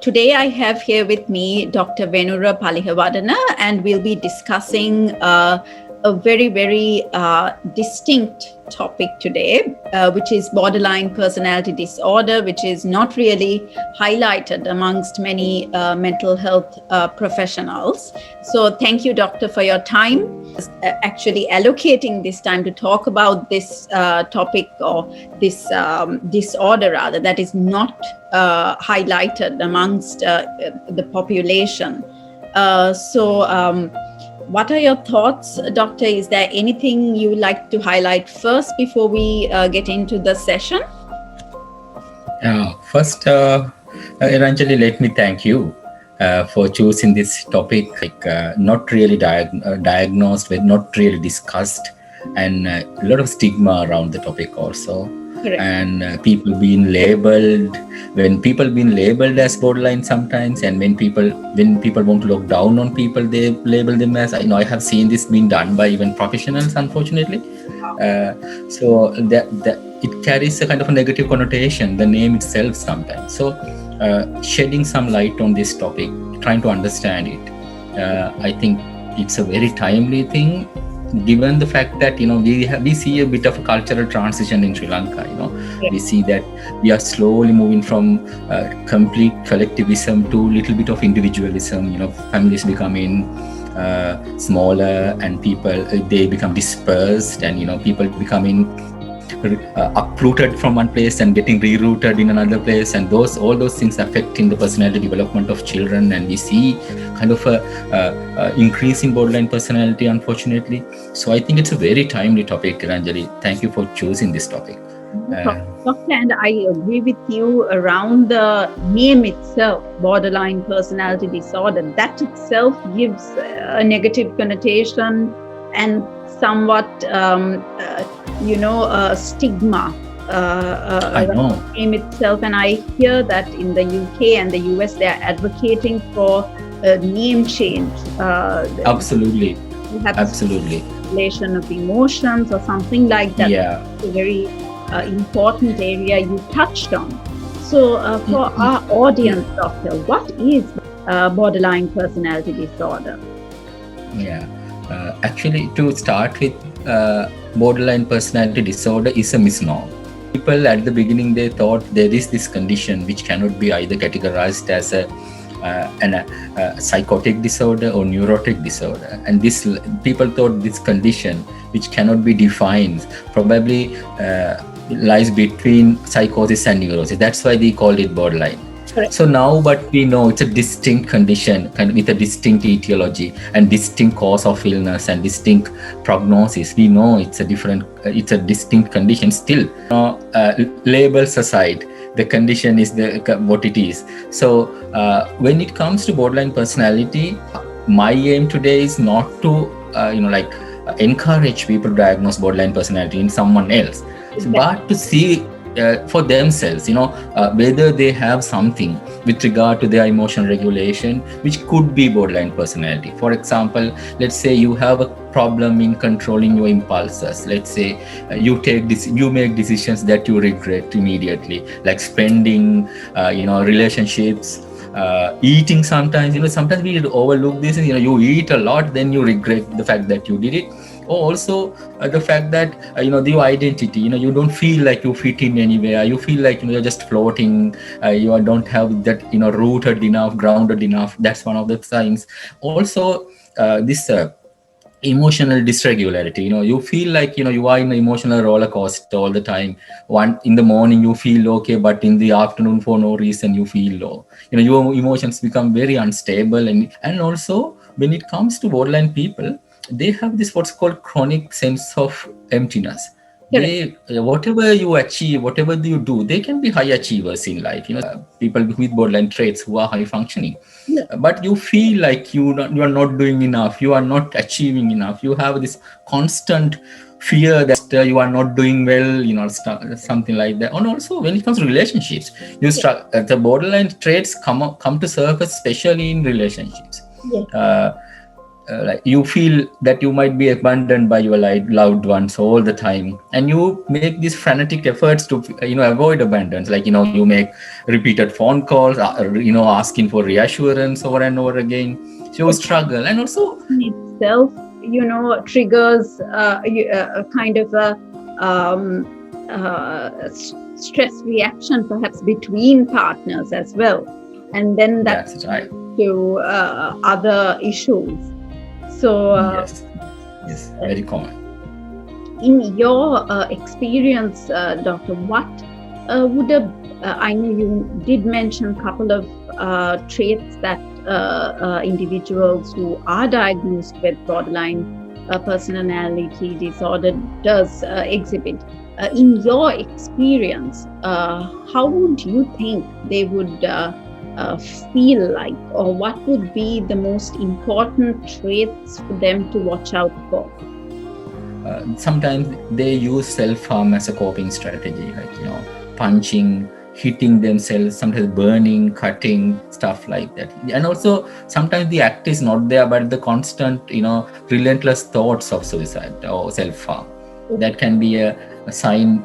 Today I have here with me Dr. Venura Palihawadana, and we'll be discussing a very, very distinct topic today, which is borderline personality disorder, which is not really highlighted amongst many mental health professionals. So thank you, Doctor, for your time, actually allocating this time to talk about this topic, or this disorder rather, that is not highlighted amongst the population. What are your thoughts, Doctor? Is there anything you would like to highlight first before we get into the session? First, Eranjali, let me thank you for choosing this topic, not really diagnosed with, not really discussed, and a lot of stigma around the topic also. Correct. And people being labeled, as borderline sometimes, and when people want to look down on people, they label them as, I have seen this being done by even professionals, unfortunately. So that it carries a kind of a negative connotation, the name itself sometimes. So shedding some light on this topic, trying to understand it, I think it's a very timely thing, given the fact that we see a bit of a cultural transition in Sri Lanka. Yes. We see that we are slowly moving from complete collectivism to little bit of individualism. Families becoming smaller, and people they become dispersed, and people becoming uprooted from one place and getting rerouted in another place, and all those things affecting the personality development of children. And we see kind of a increase in borderline personality, unfortunately. So I think it's a very timely topic, Ranjali. Thank you for choosing this topic. Doctor, and I agree with you around the name itself, borderline personality disorder. That itself gives a negative connotation and somewhat stigma around the name itself. And I hear that in the UK and the US they are advocating for a name change. Absolutely. Absolutely. Relation of emotions or something like that. Yeah. It's a very important area you touched on. So for our audience, Doctor, what is borderline personality disorder? Yeah. Actually, to start with, borderline personality disorder is a misnomer. People at the beginning, they thought there is this condition which cannot be either categorized as a psychotic disorder or neurotic disorder, and this people thought this condition which cannot be defined probably lies between psychosis and neurosis. That's why they called it borderline. Correct. So now, but we know it's a distinct condition, kind of with a distinct etiology and distinct cause of illness and distinct prognosis. We know it's a distinct condition. Still, labels aside, the condition is what it is. So when it comes to borderline personality, my aim today is not to encourage people to diagnose borderline personality in someone else, but to see for themselves, whether they have something with regard to their emotional regulation, which could be borderline personality. For example, let's say you have a problem in controlling your impulses. Let's say you make decisions that you regret immediately, like spending, relationships, eating. Sometimes we overlook this. You eat a lot, then you regret the fact that you did it. Or also the fact that your identity, you don't feel like you fit in anywhere. You feel like you're just floating. You don't have that rooted enough, grounded enough. That's one of the signs. Also this emotional dysregularity. You feel like you are in an emotional roller coaster all the time. In the morning you feel okay, but in the afternoon for no reason you feel low. Your emotions become very unstable. And also when it comes to borderline people, they have this what's called chronic sense of emptiness. Whatever you achieve, whatever you do, they can be high achievers in life. People with borderline traits who are high functioning, but you feel like you are not doing enough. You are not achieving enough. You have this constant fear that you are not doing well. Something like that. And also when it comes to relationships, the borderline traits come to surface, especially in relationships. like you feel that you might be abandoned by your loved ones all the time, and you make these frantic efforts to avoid abandonance. Like you make repeated phone calls, asking for reassurance over and over again. So you struggle, and also itself, triggers a kind of a stress reaction, perhaps between partners as well, and then that's right. to other issues. So yes, very common. In your experience, Doctor, what would I know you did mention a couple of traits that individuals who are diagnosed with borderline personality disorder does exhibit. In your experience, how would you think they would feel like, or what would be the most important traits for them to watch out for? Sometimes they use self-harm as a coping strategy, like punching, hitting themselves, sometimes burning, cutting, stuff like that. And also sometimes the act is not there, but the constant relentless thoughts of suicide or self-harm. That can be a sign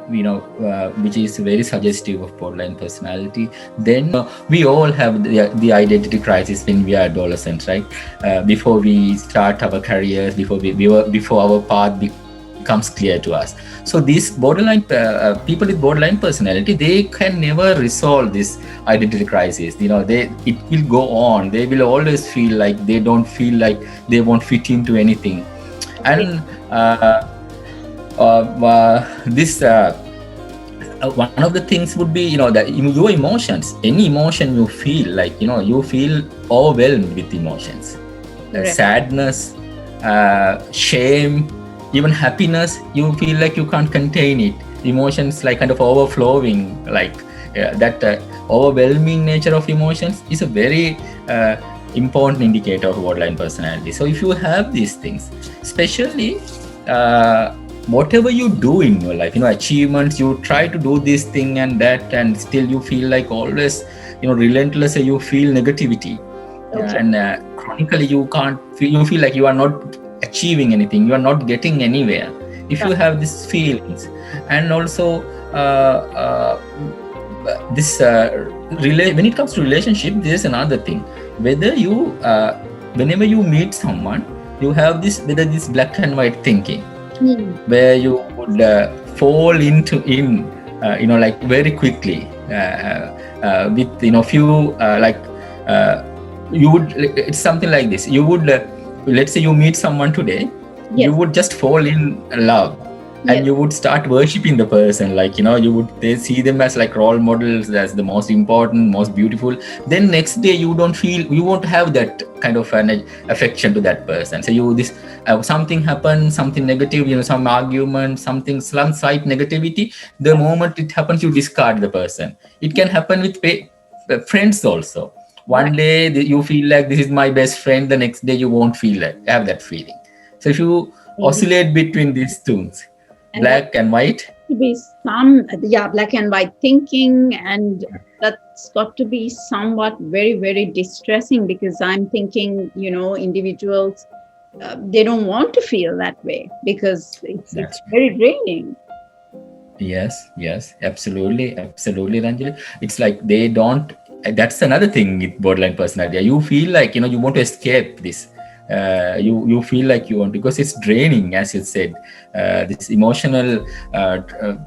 which is very suggestive of borderline personality. Then we all have the identity crisis when we are adolescents, right? Before we start our careers, before our path becomes clear to us. So these borderline people with borderline personality, they can never resolve this identity crisis. It will go on. They will always feel like they don't feel like they won't fit into anything. And one of the things would be that your emotions, any emotion you feel, like you feel overwhelmed with emotions. Sadness, shame, even happiness, you feel like you can't contain it. Emotions like kind of overflowing, like that overwhelming nature of emotions is a very important indicator of borderline personality. So if you have these things, especially whatever you do in your life, achievements, you try to do this thing and that, and still you feel like always, relentless, you feel negativity. Okay. And chronically you feel like you are not achieving anything, you are not getting anywhere. If you have these feelings, and also when it comes to relationship, there's another thing. Whether you whenever you meet someone, you have this black and white thinking, where you would fall into like very quickly with few you would, it's something like this. You would let's say you meet someone today, you would just fall in love, and you would start worshipping the person, like they see them as like role models, as the most important, most beautiful. Then next day you won't have that kind of an affection to that person. So something happens, something negative, some argument, some slight negativity, the moment it happens, you discard the person. It can happen with friends also. One day you feel like this is my best friend, the next day you won't have that feeling. So if you oscillate between these things, black and white, to be some black and white thinking, and that's got to be somewhat very, very distressing, because I'm thinking individuals they don't want to feel that way, because it's very draining. Yes, absolutely, Ranjali. It's like they don't. That's another thing with borderline personality. You feel like you want to escape this. You feel like you want, because it's draining, as you said. This emotional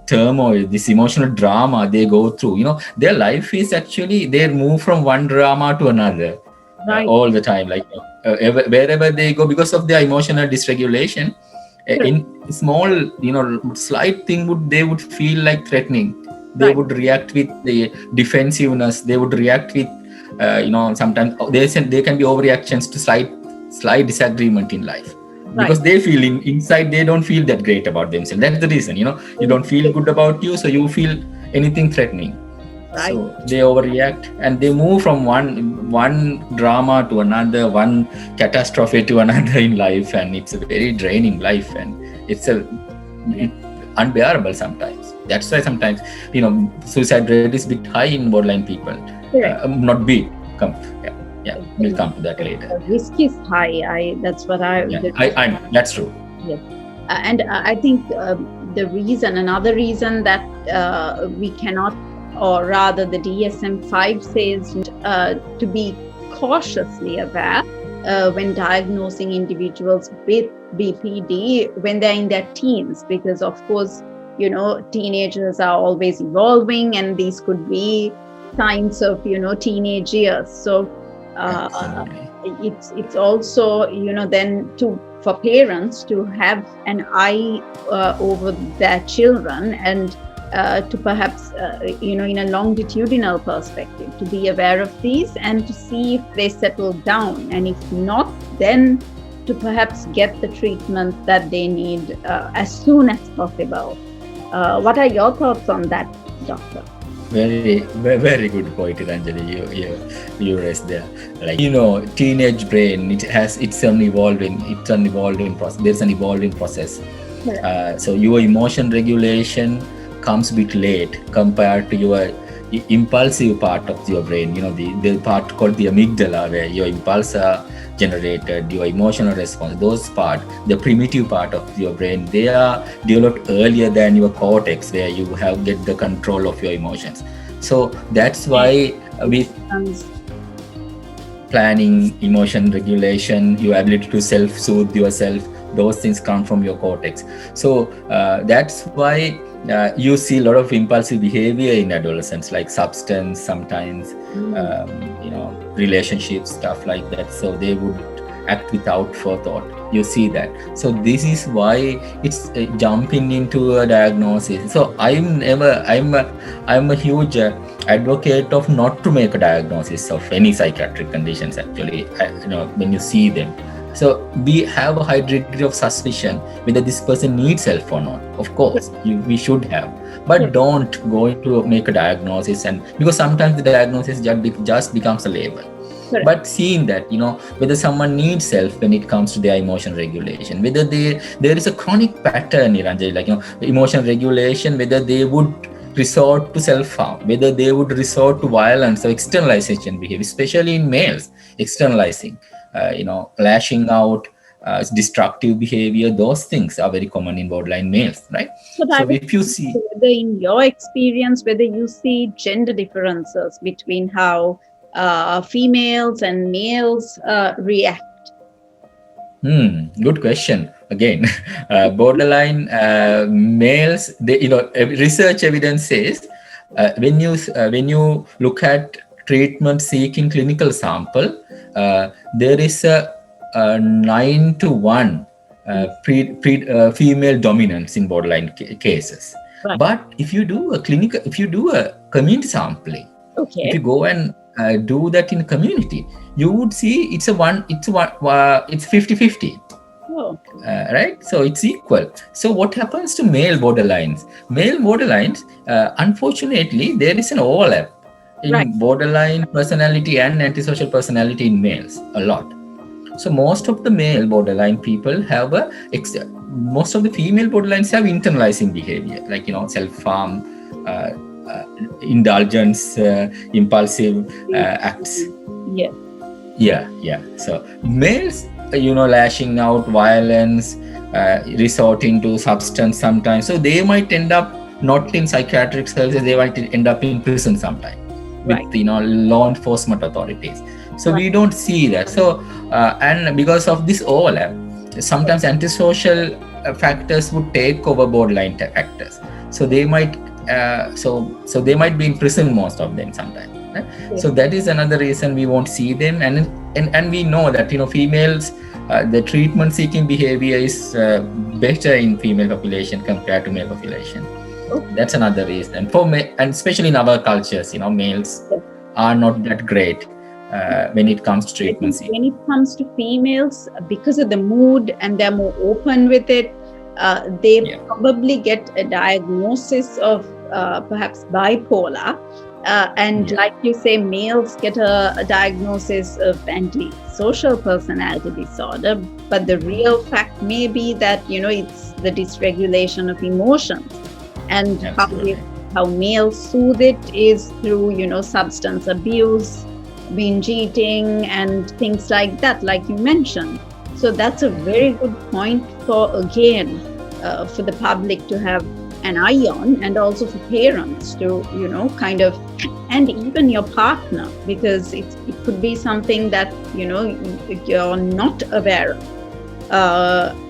turmoil, this emotional drama they go through. Their life is actually, they move from one drama to another all the time. Like wherever they go, because of their emotional dysregulation, in small, slight thing they would feel like threatening. They would react with the defensiveness. They would react with, sometimes there can be overreactions to slight disagreement in life, because they feel inside they don't feel that great about themselves. That's the reason, you don't feel good about you, so you feel anything threatening. So they overreact, and they move from one drama to another, one catastrophe to another in life, and it's a very draining life, and it's unbearable sometimes. That's why sometimes suicide rate is a bit high in borderline people. Not big. Yeah, we'll come to that later. The risk is high. That's what That's true. Yes. And I think another reason that we cannot, or rather the DSM-5 says to be cautiously aware when diagnosing individuals with BPD when they're in their teens, because of course, teenagers are always evolving, and these could be signs of, teenage years. So it's also, then for parents to have an eye over their children, and to perhaps, in a longitudinal perspective, to be aware of these and to see if they settle down. And if not, then to perhaps get the treatment that they need as soon as possible. What are your thoughts on that, Doctor? Very, very good point, Ranjali. You raised there. Like, teenage brain, it's an evolving process. There's an evolving process. So your emotion regulation comes a bit late compared to your impulsive part of your brain. The part called the amygdala, where your impulse are generated, your emotional response, those part, the primitive part of your brain, they are developed earlier than your cortex, where you get the control of your emotions. So that's why with planning, emotion regulation, your ability to self-soothe yourself, those things come from your cortex. So that's why you see a lot of impulsive behavior in adolescents, like substance sometimes, relationships, stuff like that. So they would act without forethought. You see that. So this is why it's jumping into a diagnosis. So I'm a huge advocate of not to make a diagnosis of any psychiatric conditions. Actually, when you see them. So we have a high degree of suspicion whether this person needs help or not. Of course, we should have, but don't go into make a diagnosis, and because sometimes the diagnosis just becomes a label. Correct. But seeing that, whether someone needs help when it comes to their emotion regulation, whether there is a chronic pattern, Niranjay, like emotion regulation, whether they would resort to self-harm, whether they would resort to violence or externalization behavior, especially in males, externalizing. Lashing out, destructive behavior, those things are very common in borderline males, right? So if you see, whether in your experience, whether you see gender differences between how females and males react. Good question. Again, borderline males, research evidence says when you look at treatment-seeking clinical sample, there is a 9-1 female dominance in borderline cases. Right. But if you do a community sampling, if you go and do that in community, you would see it's 50-50. Oh. Right? So it's equal. So what happens to male borderlines? Unfortunately, there is an overlap in borderline personality and antisocial personality in males a lot. So most of the male borderline people have most of the female borderlines have internalizing behavior, like self-harm, indulgence, impulsive acts. Yeah. So males, lashing out, violence, resorting to substance sometimes. So they might end up not in psychiatric services. They might end up in prison sometime. With law enforcement authorities. So we don't see that. So and because of this overlap, sometimes antisocial factors would take over borderline factors. So they might so they might be in prison, most of them sometimes. Right? Yeah. So that is another reason we won't see them. And we know that females, the treatment seeking behavior is better in female population compared to male population. That's another reason. And especially in our cultures, males are not that great when it comes to treatment. When it comes to females, because of the mood and they're more open with it, they probably get a diagnosis of perhaps bipolar. Like you say, males get a diagnosis of antisocial personality disorder. But the real fact may be that, it's the dysregulation of emotions. And how males soothe it is through, substance abuse, binge eating and things like that, like you mentioned. So that's a very good point for the public to have an eye on, and also for parents to, kind of, and even your partner, because it could be something that, you're not aware of.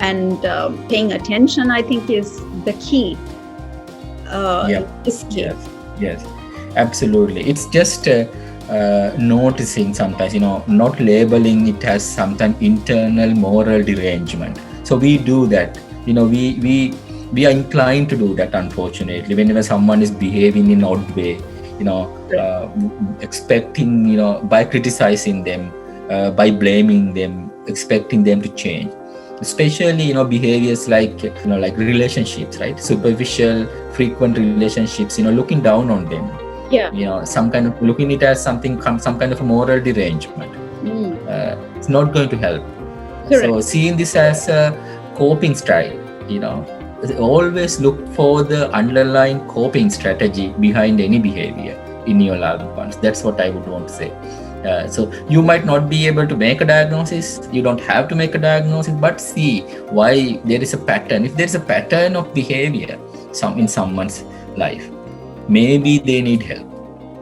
And paying attention, I think, is the key. Yes, absolutely. It's just noticing sometimes, not labeling it as sometimes internal moral derangement. So we do that. We are inclined to do that, unfortunately, whenever someone is behaving in an odd way, expecting, by criticizing them, by blaming them, expecting them to change. Especially, behaviors like relationships, right? Superficial, frequent relationships, looking down on them. Some kind of looking it as some kind of a moral derangement. It's not going to help. Correct. So seeing this as a coping style, always look for the underlying coping strategy behind any behavior in your loved ones. That's what I would want to say. So you might not be able to make a diagnosis. You don't have to make a diagnosis, but see why there is a pattern. If there is a pattern of behavior in someone's life, maybe they need help.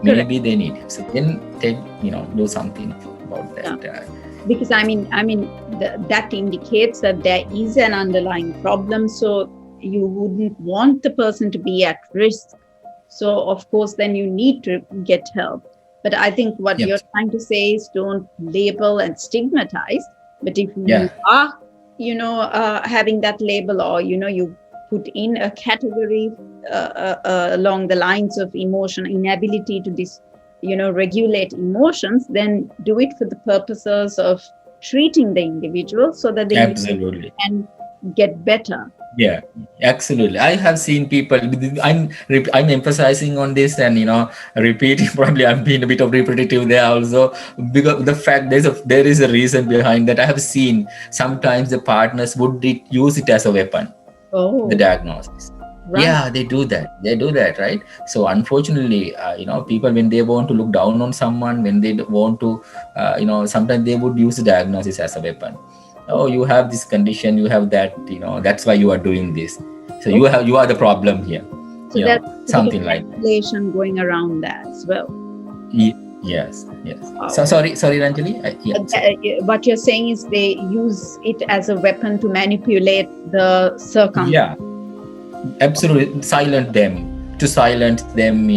Maybe they need help. So then do something about that. Because that indicates that there is an underlying problem. So you wouldn't want the person to be at risk. So of course, then you need to get help. But I think what you're trying to say is don't label and stigmatize. But if you are, having that label, or, you put in a category along the lines of emotion, inability to regulate emotions, then do it for the purposes of treating the individual so that they can get better. Yeah, absolutely. I have seen people. I'm emphasizing on this and repeating. Probably I'm being a bit of repetitive there also, because the fact there is a reason behind that. I have seen sometimes the partners would use it as a weapon. The diagnosis. Right. Yeah, they do that, right? So unfortunately, people, when they want to look down on someone, when they want to, sometimes they would use the diagnosis as a weapon. Oh, you have this condition, you have that, that's why you are doing this. So you are the problem here. So that's something like manipulation going around that as well. Yes. Wow. So sorry, Ranjali. What you're saying is they use it as a weapon to manipulate the circumstance. Yeah, absolutely. To silence them,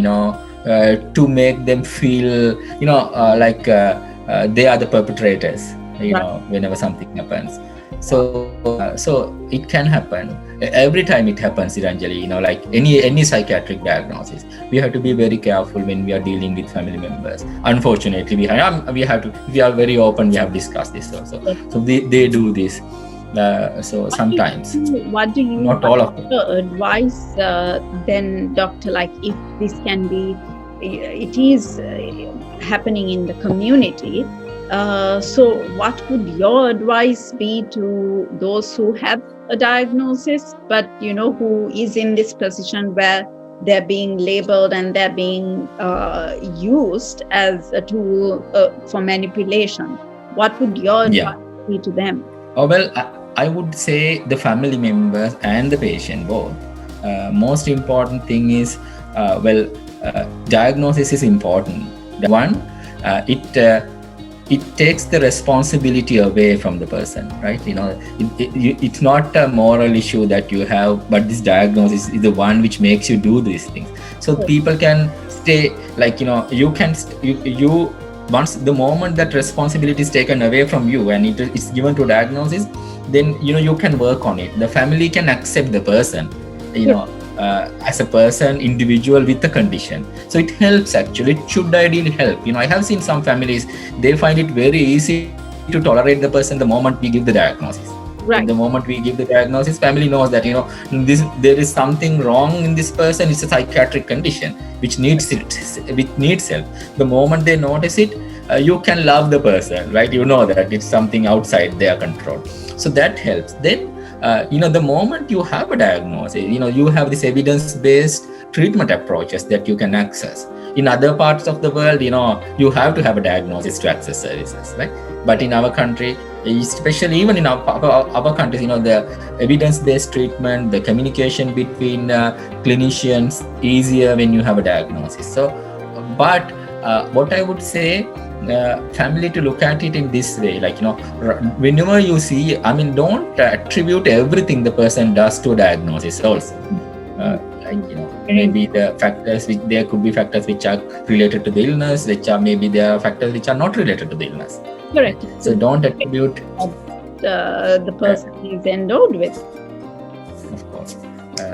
to make them feel, like they are the perpetrators. Whenever something happens, so it can happen every time it happens, Ranjali. Like any psychiatric diagnosis, we have to be very careful when we are dealing with family members. Unfortunately, we are very open. We have discussed this also. So they do this. So sometimes. What do you? Not all of them. Advice then, doctor? Like if this can be, it is happening in the community. So what would your advice be to those who have a diagnosis, but who is in this position where they're being labeled and they're being used as a tool for manipulation? What would your advice be to them? Oh, well, I would say the family members and the patient both. Most important thing is, diagnosis is important. One, it takes the responsibility away from the person, right? It's not a moral issue that you have, but this diagnosis is the one which makes you do these things. So people can stay, you once the moment that responsibility is taken away from you and it's given to diagnosis, then you can work on it. The family can accept the person, as a person, individual with the condition. So it helps actually. It should ideally help. I have seen some families, they find it very easy to tolerate the person the moment we give the diagnosis. Right. The moment we give the diagnosis, family knows that there is something wrong in this person. It's a psychiatric condition which needs help. The moment they notice it, you can love the person, right? You know that it's something outside their control. So that helps. Then the moment you have a diagnosis, you have this evidence-based treatment approaches that you can access. In other parts of the world, you have to have a diagnosis to access services, right? But in our country, especially even in our countries, the evidence-based treatment, the communication between clinicians easier when you have a diagnosis. So, but what I would say, family to look at it in this way, whenever you see, don't attribute everything the person does to a diagnosis also. Maybe the factors there could be factors which are related to the illness, maybe there are factors which are not related to the illness. Correct. So don't attribute the person is endowed with. Of course.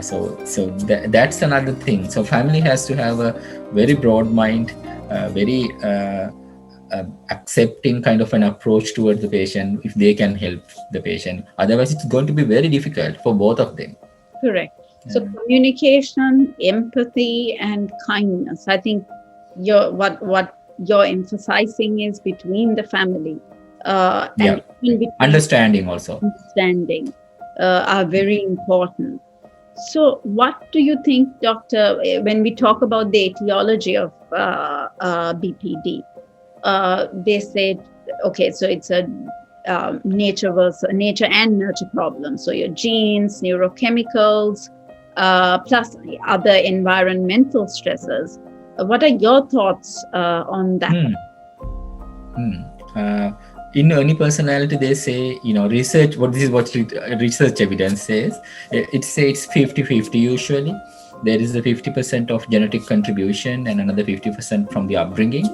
So that's another thing. So family has to have a very broad mind, very accepting kind of an approach towards the patient if they can help the patient. Otherwise, it's going to be very difficult for both of them. Correct. So communication, empathy, and kindness. I think what you're emphasizing is between the family and understanding also. Understanding are very important. So what do you think, Doctor, when we talk about the etiology of BPD? They said, okay, so it's a nature and nurture problem. So your genes, neurochemicals, plus other environmental stresses. What are your thoughts on that? In any personality, they say, research, what research evidence says, it says 50-50 usually. There is a 50% of genetic contribution and another 50% from the upbringing.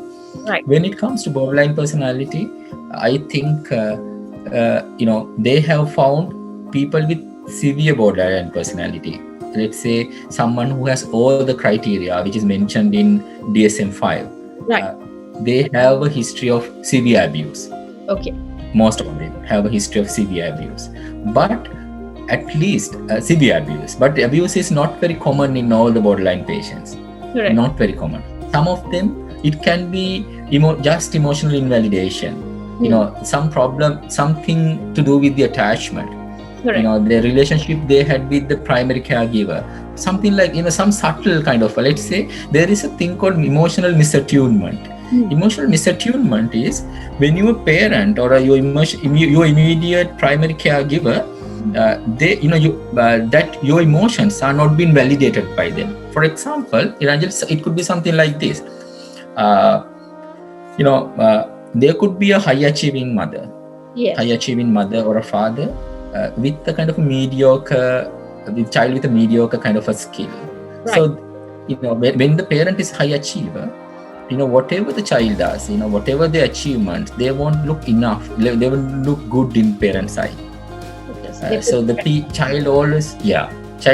Right. When it comes to borderline personality, I think, they have found people with severe borderline personality. Let's say someone who has all the criteria which is mentioned in DSM-5. Right. They have a history of severe abuse. Okay. Most of them have a history of severe abuse. But at least severe abuse. But abuse is not very common in all the borderline patients. Correct. Not very common. Some of them, it can be just emotional invalidation. Some problem, something to do with the attachment. Correct. The relationship they had with the primary caregiver. Something like, some subtle kind of, let's say, there is a thing called emotional misattunement. Emotional misattunement is when your parent or your immediate primary caregiver, that your emotions are not being validated by them. For example, it could be something like this. There could be a high achieving mother, or a father with a kind of a mediocre, the child with a mediocre kind of a skill. Right. So, when the parent is high achiever, whatever the child does, whatever their achievements, they won't look enough. They won't look good in parent's eye. So the child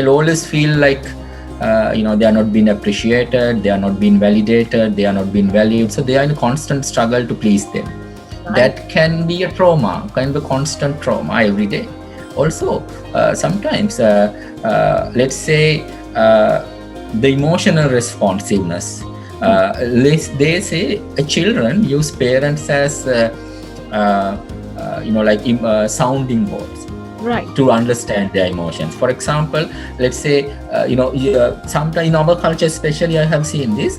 always feel like, they are not being appreciated, they are not being validated, they are not being valued. So they are in a constant struggle to please them. Right. That can be a trauma, kind of a constant trauma every day. Also, sometimes, let's say, the emotional responsiveness. They say children use parents as, sounding boards. Right. To understand their emotions. For example, let's say, sometimes in our culture, especially, I have seen this.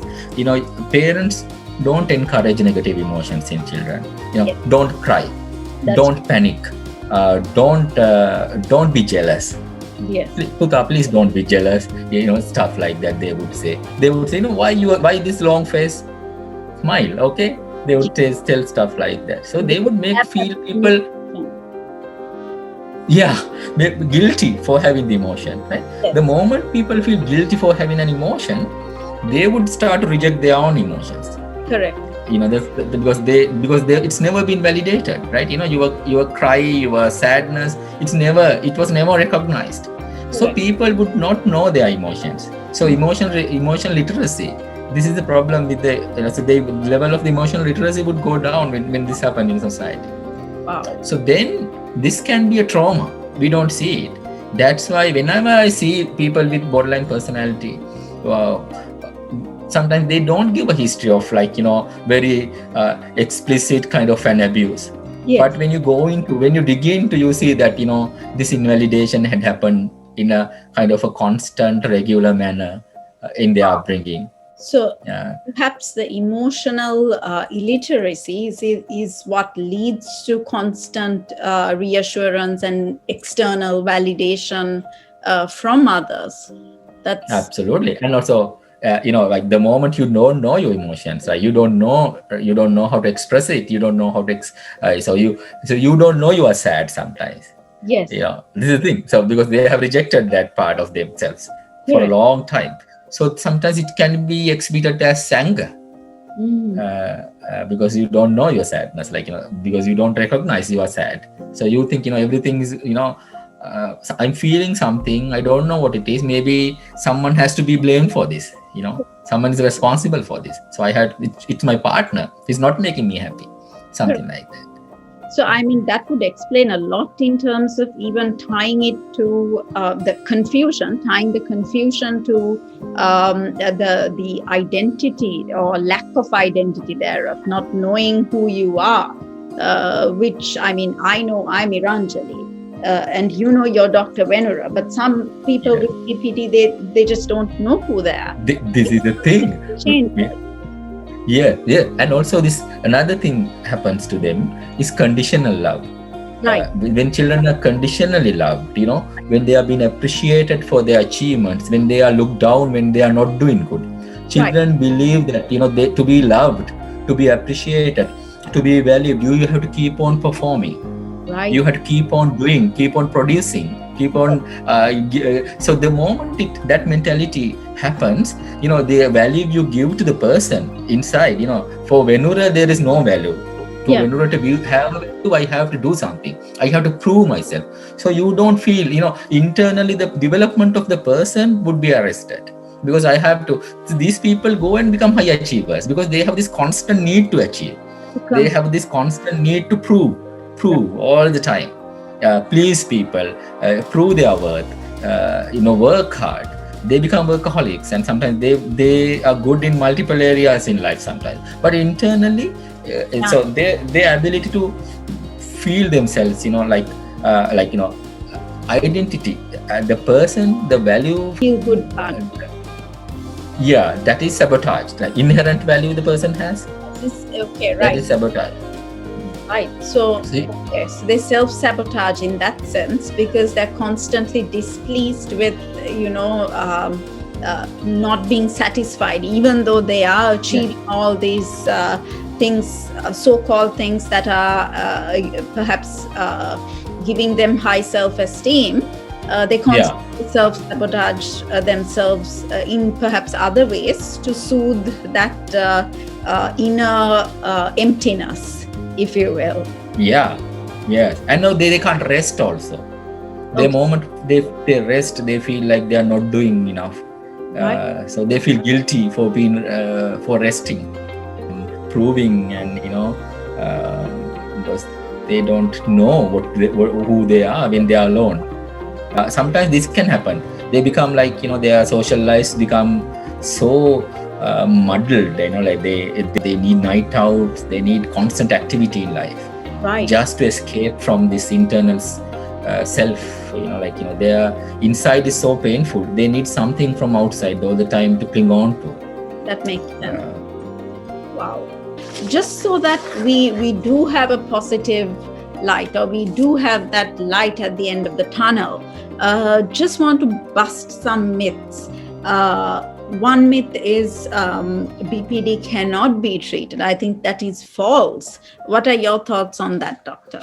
Parents don't encourage negative emotions in children. Yes. Don't cry, don't panic, don't be jealous. Yes. Please don't be jealous. Stuff like that. They would say, why this long face? Smile, okay? They would tell stuff like that. So they would feel people. Guilty for having the emotion, right? Yes. The moment people feel guilty for having an emotion, they would start to reject their own emotions. Correct. Because it's never been validated, right? Your cry, your sadness, it was never recognized. Correct. So people would not know their emotions. So emotional literacy. This is the problem with the level of the emotional literacy would go down when this happens in society. Wow. So then this can be a trauma. We don't see it. That's why whenever I see people with borderline personality, sometimes they don't give a history of very explicit kind of an abuse. Yes. But when you dig into, you see that this invalidation had happened in a kind of a constant, regular manner in their upbringing. So Yeah. perhaps the emotional illiteracy is what leads to constant reassurance and external validation from others. That's Absolutely. And also, like the moment you don't know your emotions, right? You don't know how to express it. You don't know how to so you don't know you are sad sometimes. yes, This is the thing. So because they have rejected that part of themselves for a correct. long time, so sometimes it can be exhibited as anger. Because you don't know your sadness, like because you don't recognize you are sad. So you think everything is so I'm feeling something, I don't know what it is. Maybe someone has to be blamed for this. Someone is responsible for this. So it's my partner. He's not making me happy. Something like that. So, I mean, that would explain a lot in terms of even tying it to tying the confusion to the identity or lack of identity thereof, not knowing who you are, which, I mean, I know I'm Iranjali. And you're Dr. Venura, but some people with BPD, they just don't know who they are. This is the thing. Yeah. And also another thing happens to them is conditional love. Right. When children are conditionally loved, when they are being appreciated for their achievements, when they are looked down, when they are not doing good, children believe that, to be loved, to be appreciated, to be valued, you have to keep on performing. Right. You have to keep on doing, keep on producing, keep on. So the moment that mentality happens, the value you give to the person inside, for Venura, there is no value. To Venura to have a value, I have to do something. I have to prove myself. So you don't feel, internally the development of the person would be arrested. Because I have to. So these people go and become high achievers because they have this constant need to achieve. They have this constant need to prove all the time, please people, prove their worth, work hard. They become workaholics, and sometimes they are good in multiple areas in life sometimes, but internally so their ability to feel themselves, identity, the person, the value, feel good part. That is sabotaged. Like inherent value the person has. Okay, right. That is sabotage. Right. So yes, they self-sabotage in that sense because they're constantly displeased with, not being satisfied, even though they are achieving all these things, so-called things that are perhaps giving them high self-esteem. They constantly self-sabotage themselves in perhaps other ways to soothe that inner emptiness, if you will. Yes. And no, they can't rest also. The moment they rest, they feel like they are not doing enough. So they feel guilty for being for resting, and proving, and because they don't know who they are when they are alone. Sometimes this can happen. They become like their social lives become so muddled. Like they need night outs. They need constant activity in life, just to escape from this internal self. Their inside is so painful. They need something from outside all the time to cling on to. That makes sense. Wow. Just so that we do have a positive light, or we do have that light at the end of the tunnel, just want to bust some myths. One myth is BPD cannot be treated. I think that is false. What are your thoughts on that, doctor?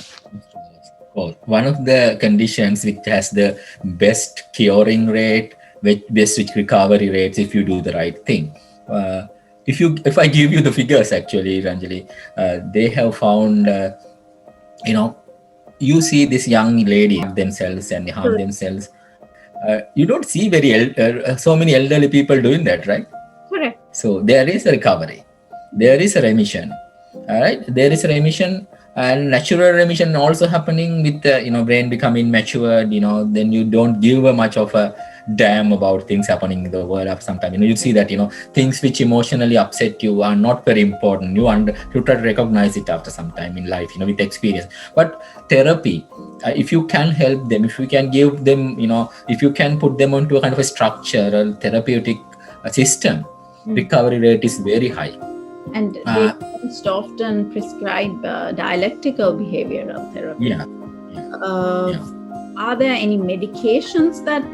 Well, one of the conditions which has the best curing rate, best recovery rates if you do the right thing. If I give you the figures, actually, Ranjali, they have found, you see this young lady themselves and harm themselves. You don't see so many elderly people doing that, right? Correct. So there is a recovery. There is a remission. All right. There is a remission. And natural remission also happening with brain becoming matured. Then you don't give much of a damn about things happening in the world. Of sometimes you see that things which emotionally upset you are not very important. You try to recognize it after some time in life, with experience. But therapy, if you can help them, if you can give them, if you can put them onto a kind of a structure, a therapeutic system, recovery rate is very high. And they most often prescribe dialectical behavioral therapy. Are there any medications that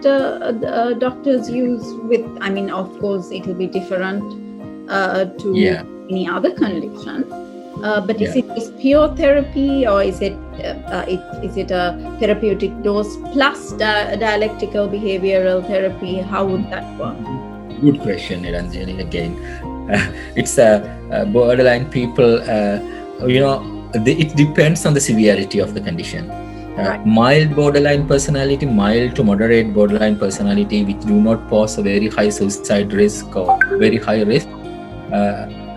doctors use with, I mean, of course, it will be different to any other condition. But is it just pure therapy, or is it a therapeutic dose plus dialectical behavioral therapy? How would that work? Good question, Niranjani. Again, it's borderline people. It depends on the severity of the condition. Mild borderline personality, mild to moderate borderline personality, which do not pose a very high suicide risk or very high risk,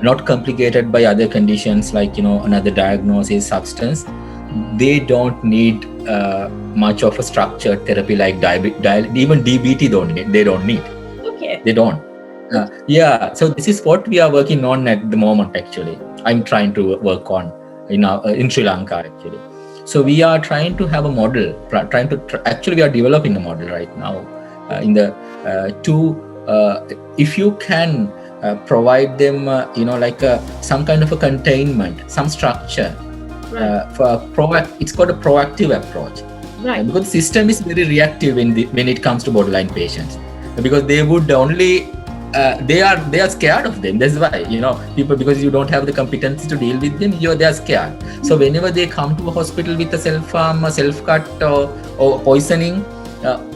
not complicated by other conditions like another diagnosis, substance. They don't need much of a structured therapy like even DBT they don't need. Okay. They don't. So this is what we are working on at the moment. Actually, I'm trying to work on in Sri Lanka actually. So we are trying to have a model. Actually, we are developing a model right now. If you can provide them, some kind of a containment, some structure. It's called a proactive approach. Right. Because the system is very reactive when it comes to borderline patients. Because they would only they are scared of them. That's why people, because you don't have the competence to deal with them, they are scared. So whenever they come to a hospital with a self-harm, self-cut or poisoning,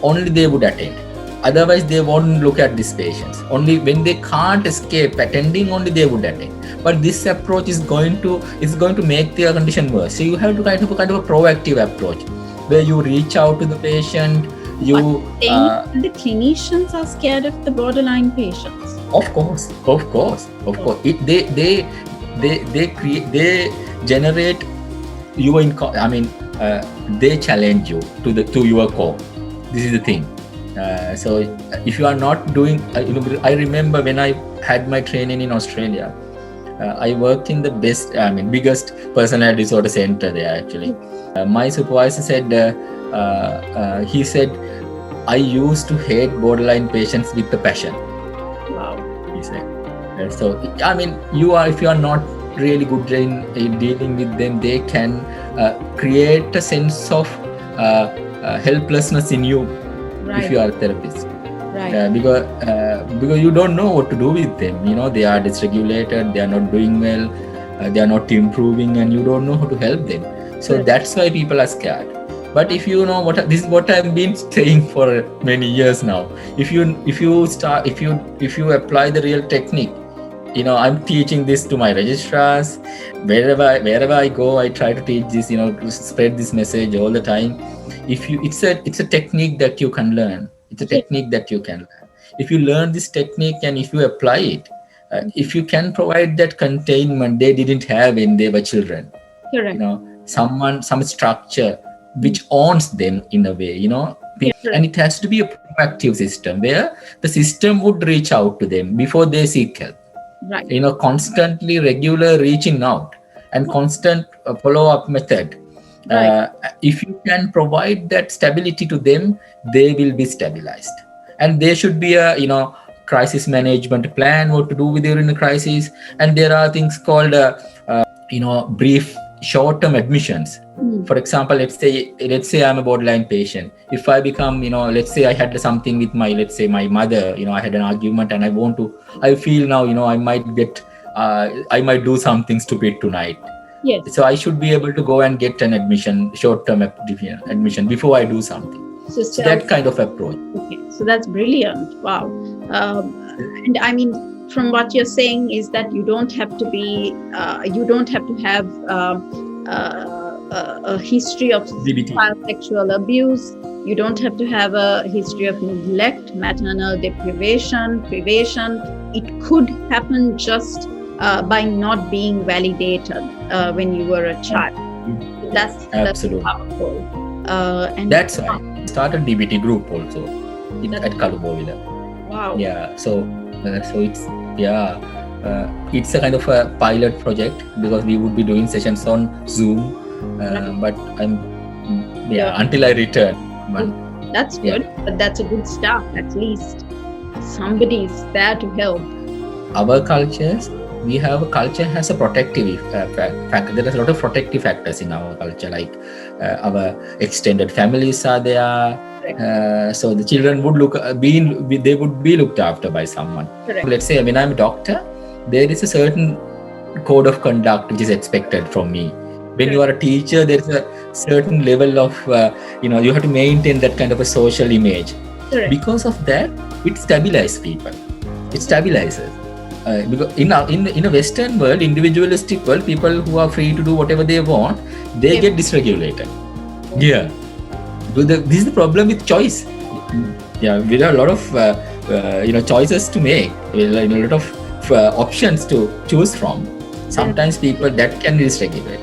only they would attend. Otherwise they won't look at these patients. Only when they can't escape attending, only they would attend. But this approach is going to make their condition worse. So you have to kind of a proactive approach where you reach out to the patient. The clinicians are scared of the borderline patients. Of course. They generate you they challenge you to your core. This is the thing. So if you are not doing, I remember when I had my training in Australia, I worked in the biggest personality disorder center there actually. My supervisor said, he said, I used to hate borderline patients with a passion. Wow. He said. So, if you are not really good in dealing with them, they can create a sense of helplessness in you. Right. If you are a therapist. Right. Because you don't know what to do with them. They are dysregulated, they are not doing well, they are not improving, and you don't know how to help them. So that's why people are scared. But if you know this is what I've been saying for many years now. If you apply the real technique, I'm teaching this to my registrars. Wherever I go, I try to teach this. Spread this message all the time. It's a technique that you can learn. It's a technique that you can learn. If you learn this technique and if you apply it, if you can provide that containment they didn't have when they were children. Correct. Some structure which owns them in a way, and it has to be a proactive system where the system would reach out to them before they seek help. Right. Constantly regular reaching out and constant follow-up method. Right. If you can provide that stability to them, they will be stabilized. And there should be a crisis management plan, what to do with during a crisis. And there are things called brief short-term admissions. For example, let's say I'm a borderline patient. If I become, let's say I had something with my mother, I had an argument and I feel now, I might do something stupid tonight. Yes. So I should be able to go and get an admission, short-term admission before I do something. So that kind of approach. Okay, so that's brilliant. Wow. And from what you're saying is that you don't have to have a history of child sexual abuse. You don't have to have a history of neglect, maternal deprivation, privation. It could happen just by not being validated when you were a child. That's absolutely powerful. And that's why I started DBT group also at Kalubovila. Wow. Yeah. So it's a kind of a pilot project because we would be doing sessions on Zoom. But until I return. That's good, but that's a good start at least. somebody is there to help. Our cultures, culture has a protective factor. There are a lot of protective factors in our culture, like our extended families are there. So the children would they would be looked after by someone. Correct. Let's say when I'm a doctor, there is a certain code of conduct which is expected from me. When you are a teacher, there is a certain level of you have to maintain that kind of a social image. Correct. Because of that, it stabilizes people. It stabilizes. Because in a Western world, individualistic world, people who are free to do whatever they want, they get dysregulated. Yeah. This is the problem with choice. Yeah, we have a lot of choices to make. A lot of options to choose from. Sometimes people that can dysregulate.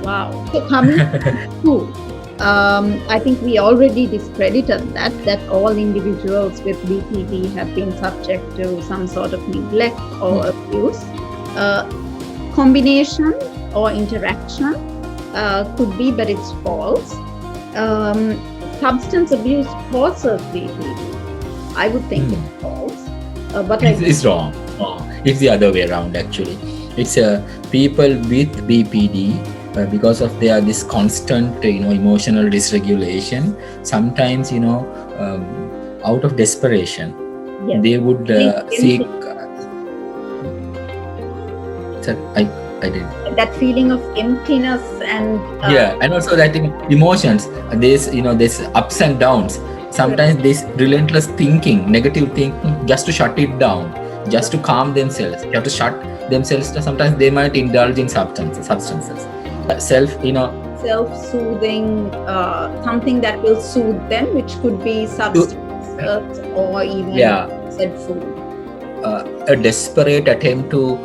Wow. So coming to I think we already discredited that all individuals with BPD have been subject to some sort of neglect or abuse. Combination or interaction could be, but it's false. Substance abuse causes BPD. I would think it's false. But it's wrong. It's the other way around, actually. It's people with BPD, because of this constant emotional dysregulation, sometimes out of desperation, they would seek I did that feeling of emptiness and and also that emotions, this ups and downs, sometimes this relentless thinking, negative thinking, just to shut it down, just to calm themselves. You have to shut themselves. Sometimes they might indulge in substances, self-soothing, something that will soothe them, which could be substance or even said food. A desperate attempt to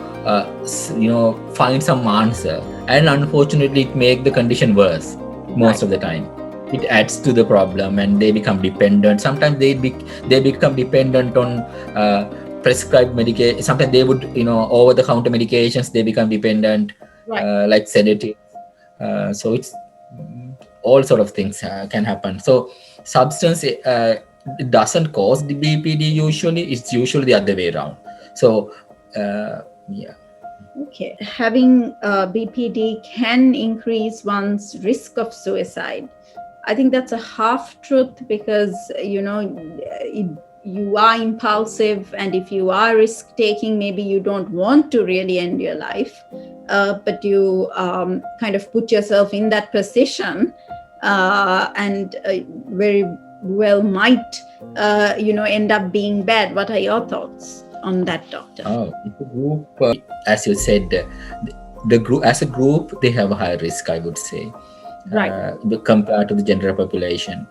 find some answer, and unfortunately it makes the condition worse most of the time. It adds to the problem and they become dependent. Sometimes they become dependent on prescribed medication. Sometimes they would over-the-counter medications, they become dependent, like sedatives. So it's all sort of things can happen. So substance it doesn't cause the BPD usually. It's usually the other way around. So Okay, having BPD can increase one's risk of suicide. I think that's a half truth, because you are impulsive, and if you are risk taking, maybe you don't want to really end your life, but you kind of put yourself in that position, and very well might end up being bad. What are your thoughts on that, doctor? The group, as you said, the group as a group, they have a higher risk, I would say, compared to the general population.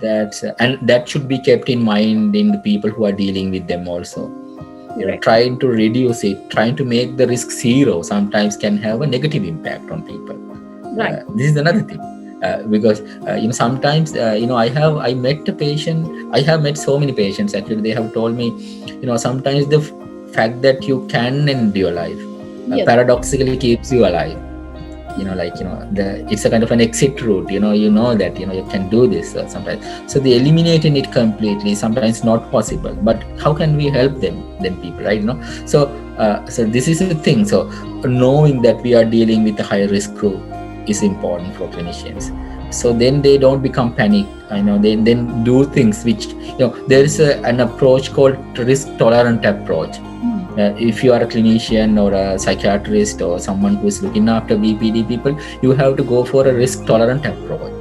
That should be kept in mind in the people who are dealing with them also. Trying to reduce it, trying to make the risk zero sometimes can have a negative impact on people. This is another thing. Because sometimes I met a patient. I have met so many patients actually. They have told me, sometimes the fact that you can end your life paradoxically keeps you alive. It's a kind of an exit route. You know that you can do this sometimes. So they eliminating it completely sometimes not possible. But how can we help them people, right? So this is the thing. So knowing that we are dealing with a high risk group is important for clinicians. So then they don't become panic. They then do things which there is an approach called risk tolerant approach. If you are a clinician or a psychiatrist or someone who is looking after BPD people, you have to go for a risk tolerant approach.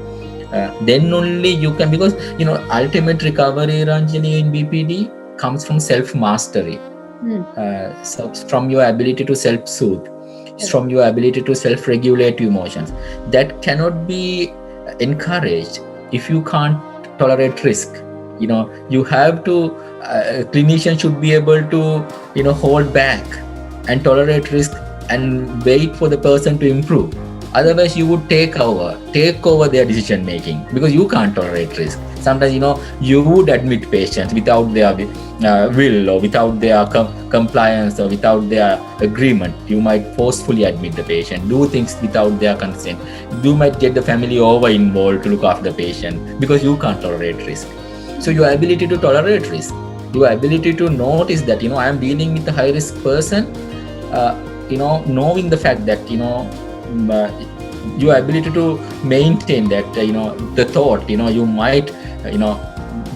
Then only you can, because ultimate recovery, Ranjani, in BPD comes from self mastery. So from your ability to self soothe. From your ability to self-regulate emotions. That cannot be encouraged if you can't tolerate risk. You have to, clinicians should be able to, hold back and tolerate risk and wait for the person to improve. Otherwise, you would take over their decision making, because you can't tolerate risk. Sometimes, you would admit patients without their will or without their compliance or without their agreement. You might forcefully admit the patient, do things without their consent. You might get the family over involved to look after the patient because you can't tolerate risk. So your ability to tolerate risk, your ability to notice that, I am dealing with a high risk person, knowing the fact that, your ability to maintain that, the thought, you might,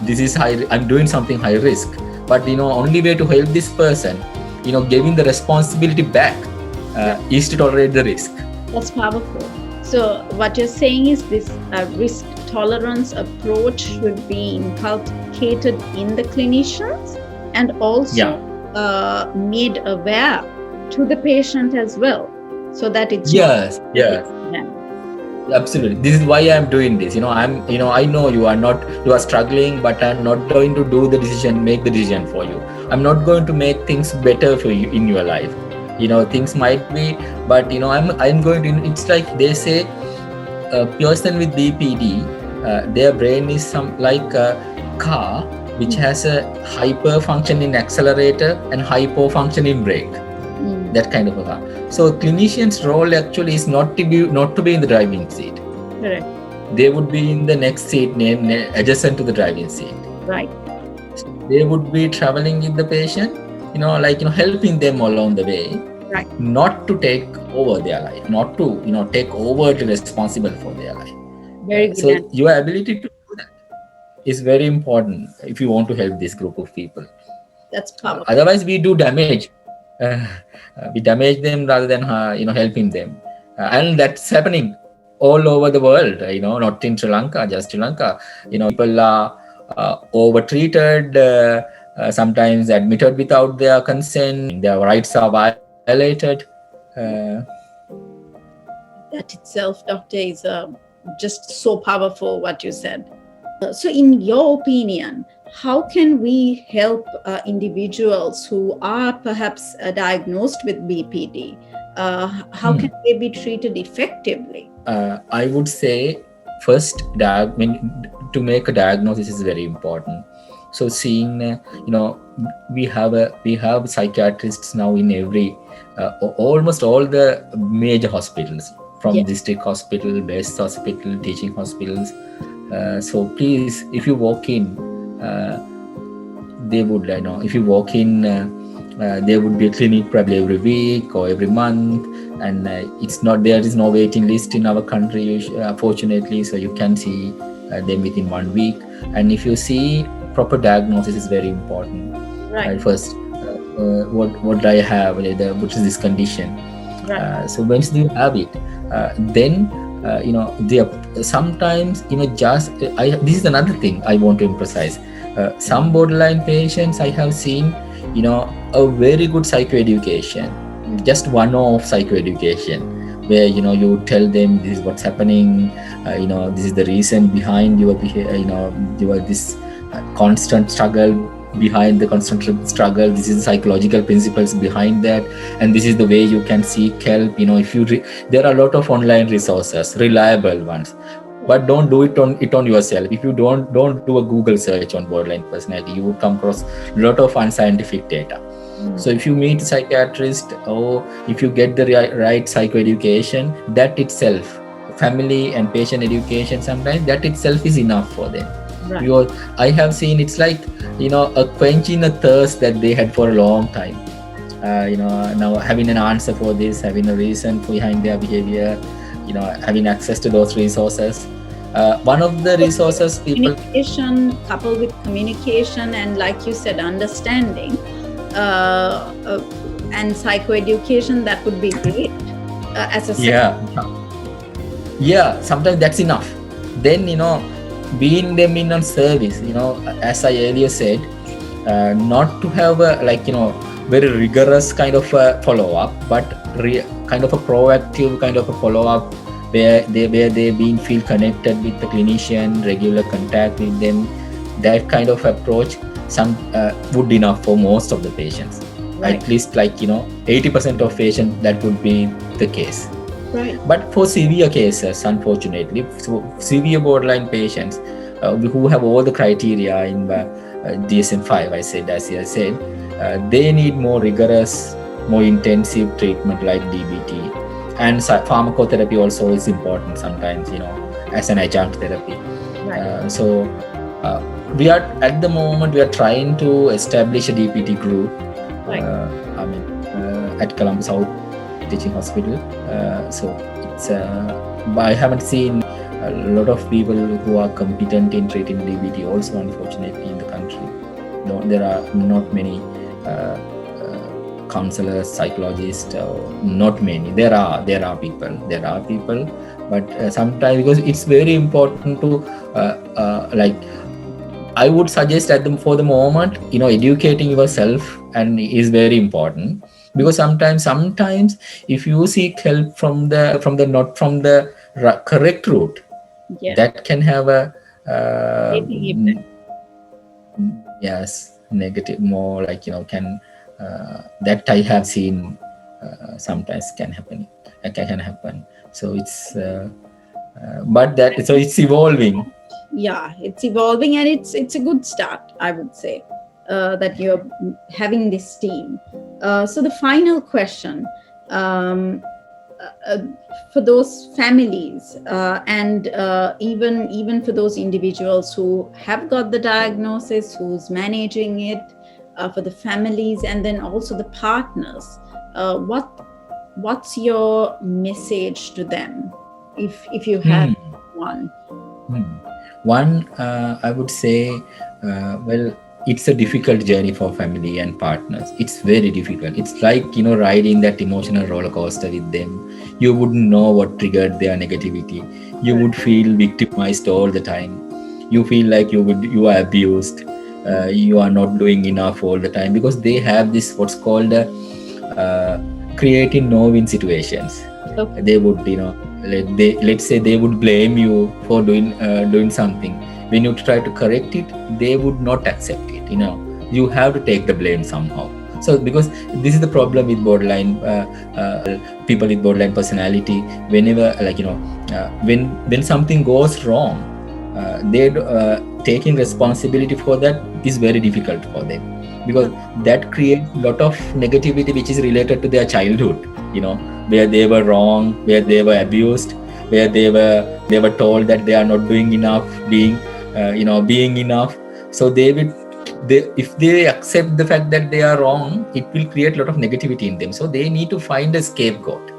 this is high, I'm doing something high risk, but, only way to help this person, giving the responsibility back is to tolerate the risk. That's powerful. So what you're saying is this risk tolerance approach should be inculcated in the clinicians and also made aware to the patient as well, so that it's yes. Absolutely. This is why I'm doing this. I know you are struggling, but I'm not going to make the decision for you. I'm not going to make things better for you in your life. Things might be, but I'm going to, it's like they say, a person with BPD, their brain is like a car which has a hyper function in accelerator and hypo function in brake. That kind of a car. So clinician's role actually is not to be in the driving seat. Correct. They would be in the next seat adjacent to the driving seat. Right. They would be traveling with the patient, helping them along the way. Right. Not to take over their life, not to, take over the responsible for their life. Very good. So your ability to do that is very important if you want to help this group of people. That's powerful. Otherwise, we do damage. We damage them rather than helping them, and that's happening all over the world. Not in Sri Lanka, just Sri Lanka. People are over-treated, sometimes admitted without their consent. Their rights are violated. That itself, Doctor, is just so powerful what you said. So in your opinion, how can we help individuals who are perhaps diagnosed with BPD? How can they be treated effectively? I would say first, to make a diagnosis is very important. So seeing, we have psychiatrists now in every, almost all the major hospitals, from district hospital, base hospital, teaching hospitals. So please, if you walk in, they would, if you walk in, there would be a clinic probably every week or every month, and there is no waiting list in our country, fortunately, so you can see them within 1 week. And if you see, proper diagnosis is very important. Right. First, what do I have? What is this condition? Right. So once you have it, then sometimes this is another thing I want to emphasize. Some borderline patients I have seen, a very good psychoeducation, just one-off psychoeducation, where you tell them this is what's happening, this is the reason behind your behavior, your this constant struggle, behind the constant struggle, this is the psychological principles behind that, and this is the way you can seek help. There are a lot of online resources, reliable ones, but don't do it on yourself. If you don't do a Google search on borderline personality, you would come across a lot of unscientific data. So if you meet a psychiatrist, or if you get the right psychoeducation, that itself, family and patient education, sometimes that itself is enough for them. Right. I have seen it's like, a quenching a thirst that they had for a long time. Now having an answer for this, having a reason behind their behavior, having access to those resources. One of the resources communication, coupled with communication, and like you said, understanding, and psychoeducation, that would be great as a sometimes that's enough. Then being them in on service, as I earlier said, not to have a very rigorous kind of a follow-up, but kind of a proactive kind of a follow-up, where they feel connected with the clinician, regular contact with them. That kind of approach would be enough for most of the patients. Right. At least 80% of patients, that would be the case. Right. But for severe cases, unfortunately, severe borderline patients who have all the criteria in DSM-5, as I said, they need more rigorous, more intensive treatment like DBT. And pharmacotherapy also is important sometimes, as an adjunct therapy. Right. we are at the moment we are trying to establish a DPT group. Right. At Colombo South Teaching Hospital. So it's I haven't seen a lot of people who are competent in treating DBT also, unfortunately, in the country. No, there are not many counselors, psychologists, not many. There are people, but sometimes, because it's very important to like, I would suggest for the moment, educating yourself and is very important, because sometimes if you seek help from the not from the correct route, that can have a yes, negative, more like, can that I have seen sometimes can happen. So it's but that, so it's evolving. Yeah, it's evolving, and it's a good start, I would say, that you're having this team. So the final question, for those families and even for those individuals who have got the diagnosis, who's managing it, for the families, and then also the partners, what's your message to them, if you have one? One, I would say, well, it's a difficult journey for family and partners. It's very difficult. It's like, riding that emotional roller coaster with them. You wouldn't know what triggered their negativity. You would feel victimized all the time. You feel like you are abused. You are not doing enough all the time, because they have this what's called creating no-win situations. Okay. They would, let's say they would blame you for doing something. When you try to correct it, they would not accept it. You have to take the blame somehow. So because this is the problem with borderline people with borderline personality. Whenever, like, when something goes wrong, they taking responsibility for that is very difficult for them, because that creates a lot of negativity which is related to their childhood, where they were wrong, where they were abused, where they were told that they are not doing enough, being enough. So if they accept the fact that they are wrong, it will create a lot of negativity in them. So they need to find a scapegoat.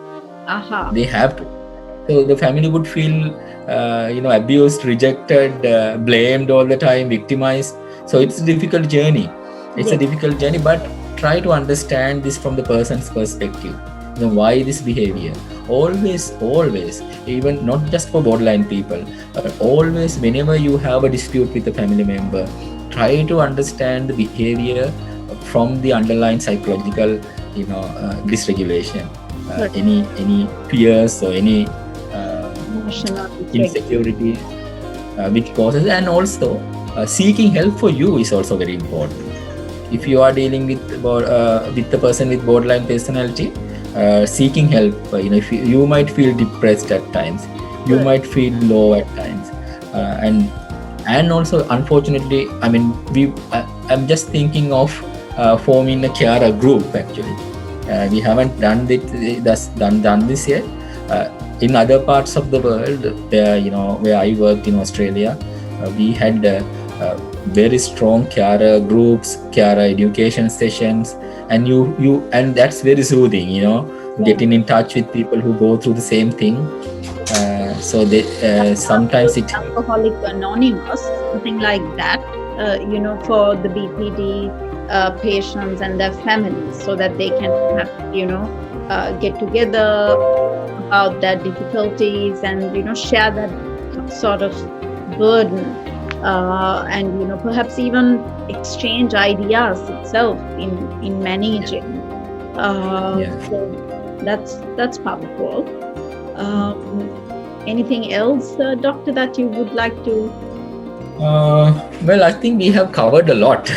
They have to. So the family would feel abused, rejected, blamed all the time, victimized. So it's a difficult journey. It's a difficult journey, but try to understand this from the person's perspective. Why this behavior? Always, even not just for borderline people, but always, whenever you have a dispute with a family member, try to understand the behavior from the underlying psychological, dysregulation, any fears or any insecurity which causes, and also seeking help for you is also very important. If you are dealing with the person with borderline personality, seeking help, if you might feel depressed at times, you might feel low at times, and also, unfortunately, I'm just thinking of forming a carer group. Actually, we haven't done this yet. In other parts of the world, where I worked in Australia, we had very strong carer groups, carer education sessions, and and that's very soothing, getting in touch with people who go through the same thing. So they sometimes it Alcoholic Anonymous, something like that, for the BPD patients and their families, so that they can have, get together about their difficulties and share that sort of burden, and perhaps even exchange ideas itself in managing. So that's powerful. Anything else, Doctor, that you would like to? Well, I think we have covered a lot.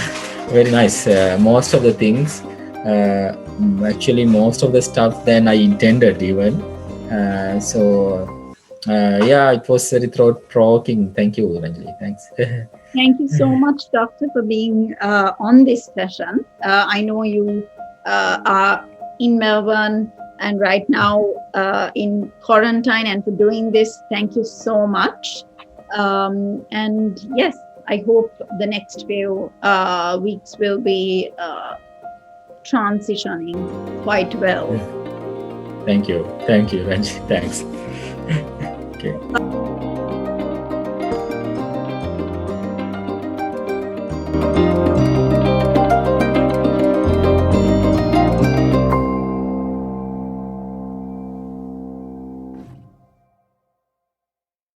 Very nice. Most of the things, actually, most of the stuff than I intended even. It was very thought-provoking. Thank you, Ranjali. Thanks. Thank you so much, Doctor, for being on this session. I know you are in Melbourne and right now in quarantine, and for doing this, thank you so much. And yes, I hope the next few weeks will be transitioning quite well. Thank you, Ranji. Thanks. Okay.